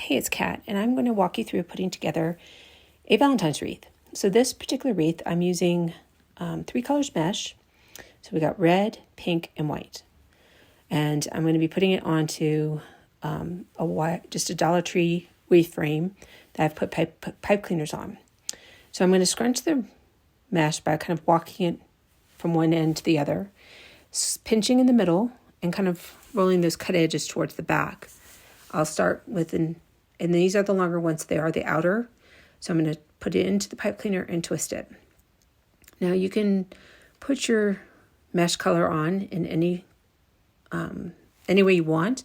Hey, it's Kat, and I'm going to walk you through putting together a Valentine's wreath. So this particular wreath, I'm using 3 colors mesh. So we got red, pink, and white. And I'm going to be putting it onto just a Dollar Tree wreath frame that I've put pipe cleaners on. So I'm going to scrunch the mesh by kind of walking it from one end to the other, pinching in the middle, and kind of rolling those cut edges towards the back. I'll start with and these are the longer ones, they are the outer. So I'm going to put it into the pipe cleaner and twist it. Now you can put your mesh color on in any way you want,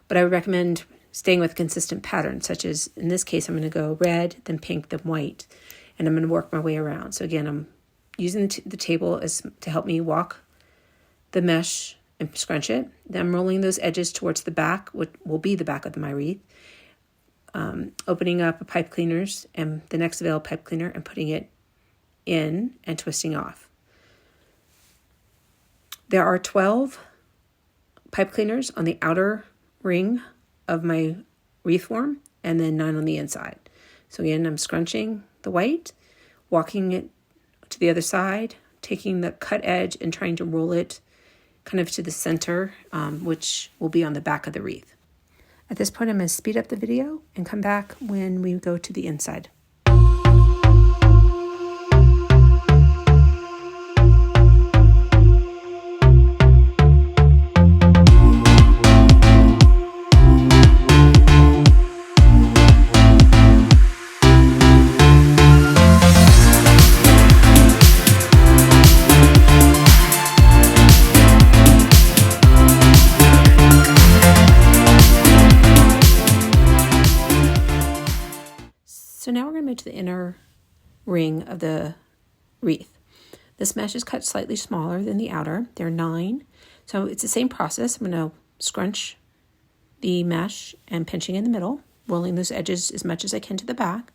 but I would recommend staying with a consistent pattern, such as in this case, I'm going to go red, then pink, then white, and I'm going to work my way around. So again, I'm using the table to help me walk the mesh and scrunch it. Then I'm rolling those edges towards the back, which will be the back of my wreath. Opening up a pipe cleaners and the next available pipe cleaner and putting it in and twisting off. There are 12 pipe cleaners on the outer ring of my wreath form and then 9 on the inside. So again, I'm scrunching the white, walking it to the other side, taking the cut edge and trying to roll it kind of to the center, which will be on the back of the wreath. At this point, I'm going to speed up the video and come back when we go to the inside. So now we're going to move to the inner ring of the wreath. This mesh is cut slightly smaller than the outer. There are 9. So it's the same process. I'm going to scrunch the mesh and pinching in the middle, rolling those edges as much as I can to the back.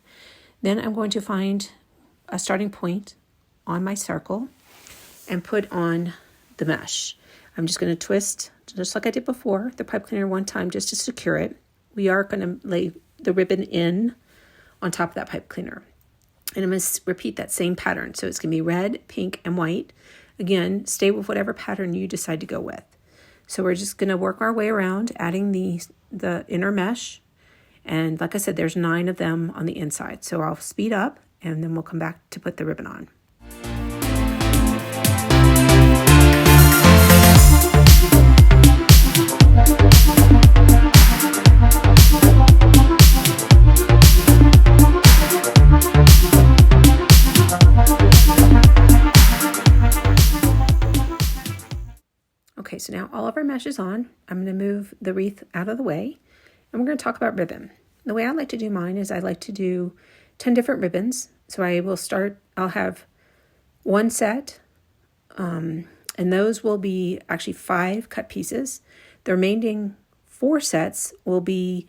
Then I'm going to find a starting point on my circle and put on the mesh. I'm just going to twist, just like I did before, the pipe cleaner one time just to secure it. We are going to lay the ribbon in on top of that pipe cleaner. And I'm going to repeat that same pattern. So it's going to be red, pink, and white. Again, stay with whatever pattern you decide to go with. So we're just going to work our way around, adding the inner mesh. And like I said, there's 9 of them on the inside. So I'll speed up, and then we'll come back to put the ribbon on. Okay, so now all of our mesh is on. I'm going to move the wreath out of the way, and we're going to talk about ribbon. The way I like to do mine is I like to do 10 different ribbons. So I'll have one set, and those will be actually 5 cut pieces. The remaining 4 sets will be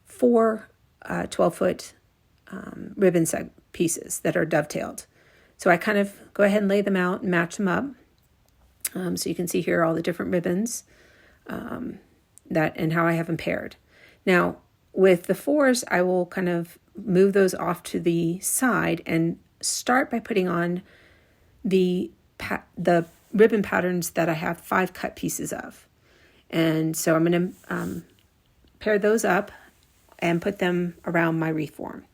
4 12-foot ribbon set pieces that are dovetailed. So I kind of go ahead and lay them out and match them up. So you can see here all the different ribbons and how I have them paired. Now, with the 4s, I will kind of move those off to the side and start by putting on the ribbon patterns that I have 5 cut pieces of. And so I'm going to pair those up and put them around my wreath form.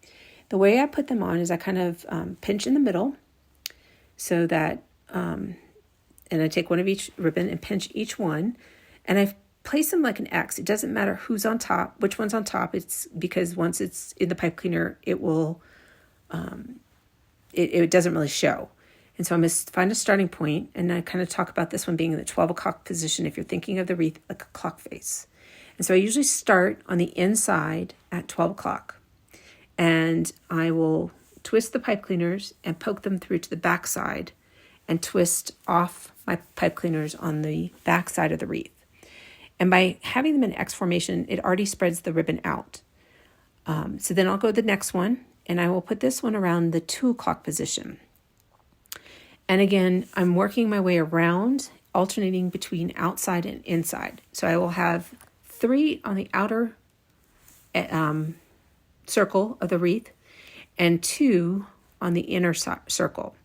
The way I put them on is I kind of pinch in the middle so that... and I take one of each ribbon and pinch each one, and I place them like an X. It doesn't matter who's on top, which one's on top. It's because once it's in the pipe cleaner, it will, it doesn't really show. And so I'm going to find a starting point, and I kind of talk about this one being in the 12 o'clock position if you're thinking of the wreath like a clock face. And so I usually start on the inside at 12 o'clock, and I will twist the pipe cleaners and poke them through to the back side and twist off my pipe cleaners on the back side of the wreath. And by having them in X formation, it already spreads the ribbon out. So then I'll go to the next one, and I will put this one around the 2 o'clock position. And again, I'm working my way around, alternating between outside and inside. So I will have 3 on the outer circle of the wreath and 2 on the inner circle.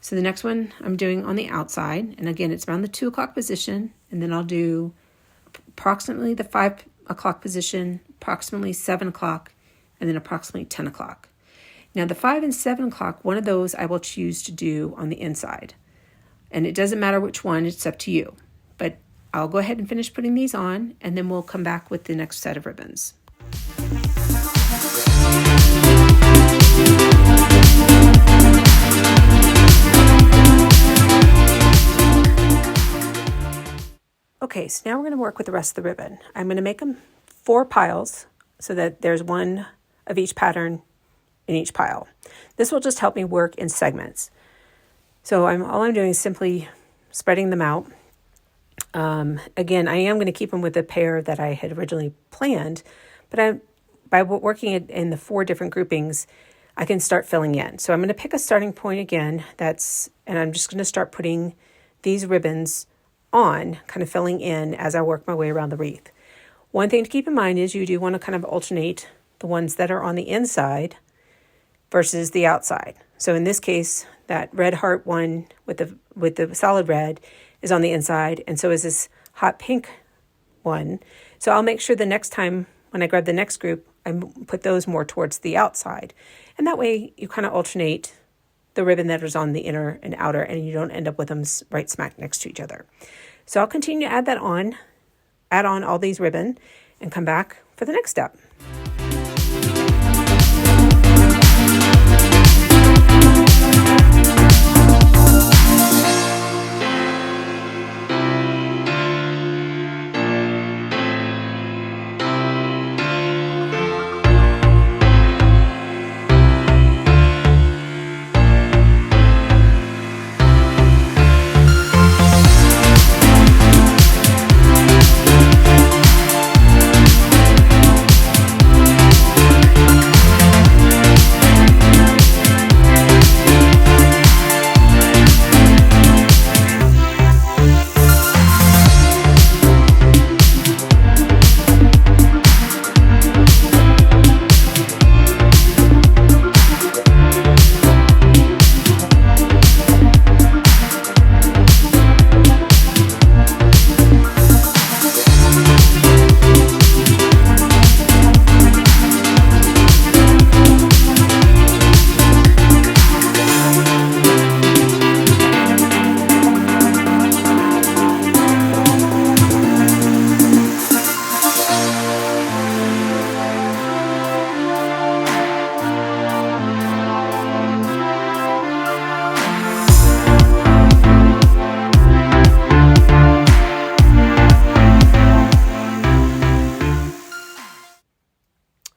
So the next one I'm doing on the outside, and again, it's around the 2 o'clock position, and then I'll do approximately the 5 o'clock position, approximately 7 o'clock, and then approximately 10 o'clock. Now the 5 and 7 o'clock, one of those I will choose to do on the inside. And it doesn't matter which one, it's up to you. But I'll go ahead and finish putting these on, and then we'll come back with the next set of ribbons. Okay, so now we're going to work with the rest of the ribbon. I'm going to make them 4 piles so that there's one of each pattern in each pile. This will just help me work in segments. So all I'm doing is simply spreading them out. Again, I am going to keep them with the pair that I had originally planned, but by working in the 4 different groupings, I can start filling in. So I'm going to pick a starting point again, and I'm just going to start putting these ribbons on, kind of filling in as I work my way around the wreath. One thing to keep in mind is you do want to kind of alternate the ones that are on the inside versus the outside. So in this case, that red heart one with the solid red is on the inside, and so is this hot pink one. So I'll make sure the next time when I grab the next group, I put those more towards the outside. And that way you kind of alternate the ribbon that is on the inner and outer, and you don't end up with them right smack next to each other. So I'll continue to add on all these ribbon, and come back for the next step.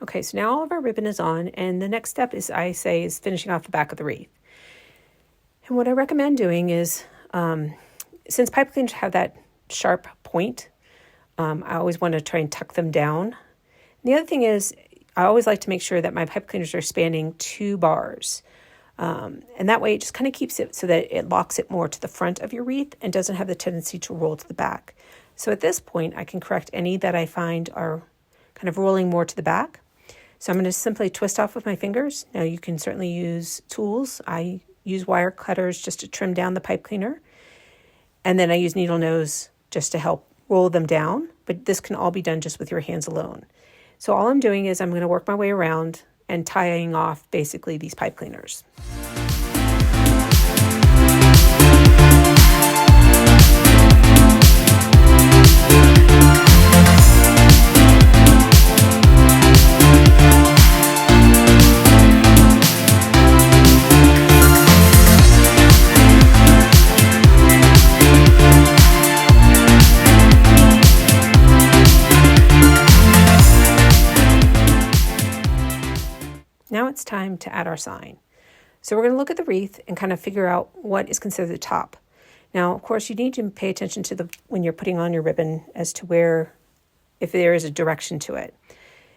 Okay, so now all of our ribbon is on, and the next step is finishing off the back of the wreath. And what I recommend doing is, since pipe cleaners have that sharp point, I always want to try and tuck them down. And the other thing is, I always like to make sure that my pipe cleaners are spanning 2 bars. And that way it just kind of keeps it so that it locks it more to the front of your wreath and doesn't have the tendency to roll to the back. So at this point, I can correct any that I find are kind of rolling more to the back. So I'm going to simply twist off with my fingers. Now you can certainly use tools. I use wire cutters just to trim down the pipe cleaner. And then I use needle nose just to help roll them down. But this can all be done just with your hands alone. So all I'm doing is I'm going to work my way around and tying off basically these pipe cleaners. Now it's time to add our sign. So we're going to look at the wreath and kind of figure out what is considered the top. Now, of course, you need to pay attention to when you're putting on your ribbon as to if there is a direction to it.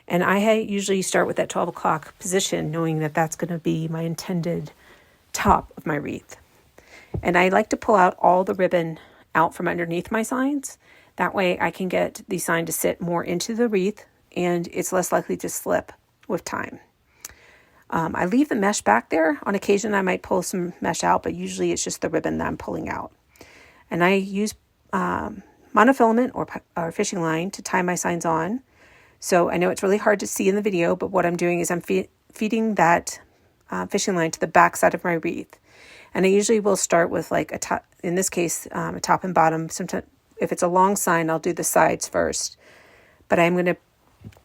And I usually start with that 12 o'clock position, knowing that that's going to be my intended top of my wreath. And I like to pull out all the ribbon out from underneath my signs. That way I can get the sign to sit more into the wreath, and it's less likely to slip with time. I leave the mesh back there. On occasion, I might pull some mesh out, but usually it's just the ribbon that I'm pulling out. And I use monofilament or fishing line to tie my signs on. So I know it's really hard to see in the video, but what I'm doing is I'm feeding that fishing line to the back side of my wreath. And I usually will start with like a top, in this case, a top and bottom. Sometimes if it's a long sign, I'll do the sides first. But I'm going to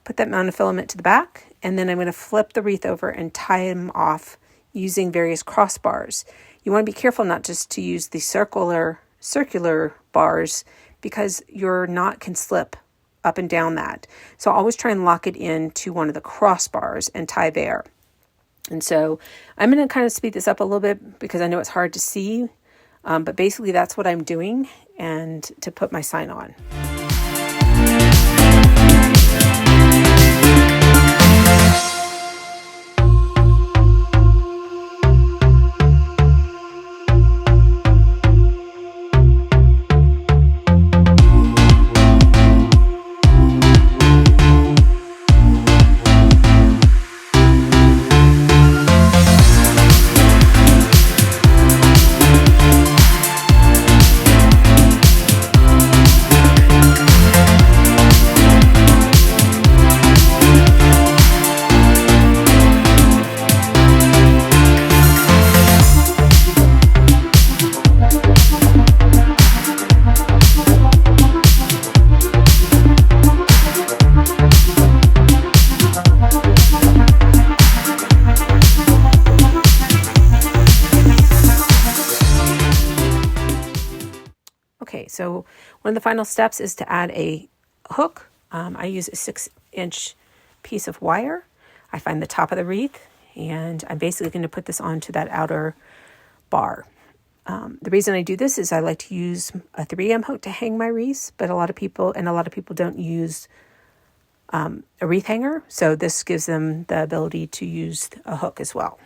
put that monofilament to the back, and then I'm going to flip the wreath over and tie them off using various crossbars. You want to be careful not just to use the circular bars, because your knot can slip up and down that. So always try and lock it into one of the crossbars and tie there. And so I'm going to kind of speed this up a little bit because I know it's hard to see, but basically that's what I'm doing, and to put my sign on. Okay, so one of the final steps is to add a hook. I use a 6-inch piece of wire. I find the top of the wreath, and I'm basically going to put this onto that outer bar. The reason I do this is I like to use a 3M hook to hang my wreaths, but a lot of people don't use a wreath hanger, so this gives them the ability to use a hook as well.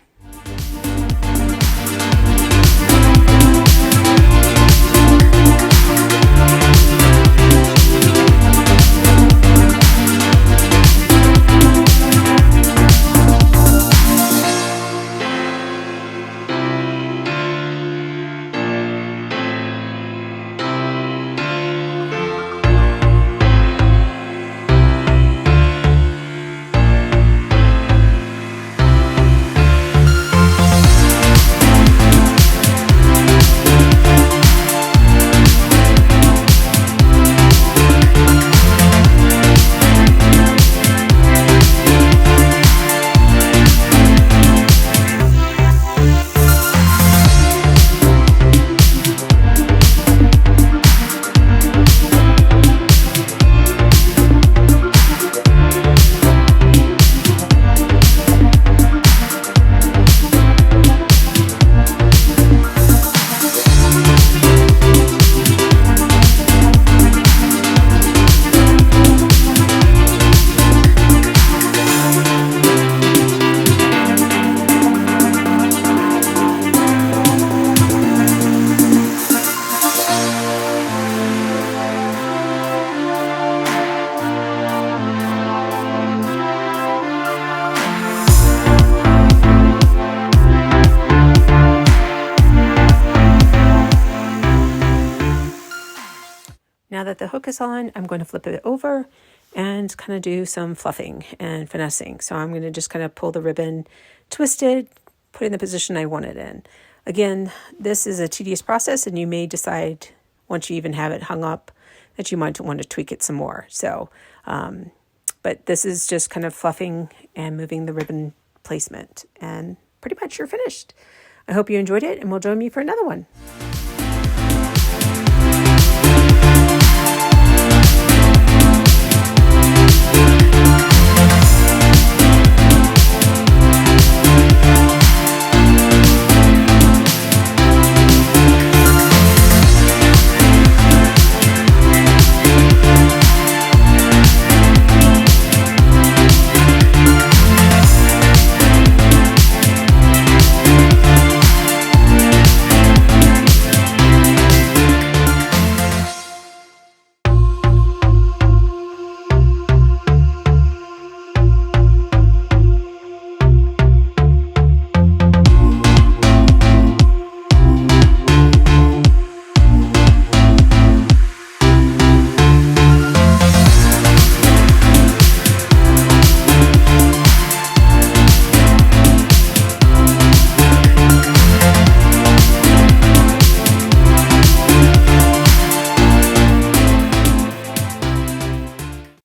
Now that the hook is on, I'm going to flip it over and kind of do some fluffing and finessing. So I'm going to just kind of pull the ribbon, twist it, put it in the position I want it in. Again, this is a tedious process, and you may decide once you even have it hung up that you might want to tweak it some more. So, but this is just kind of fluffing and moving the ribbon placement, and pretty much you're finished. I hope you enjoyed it, and we'll join me for another one.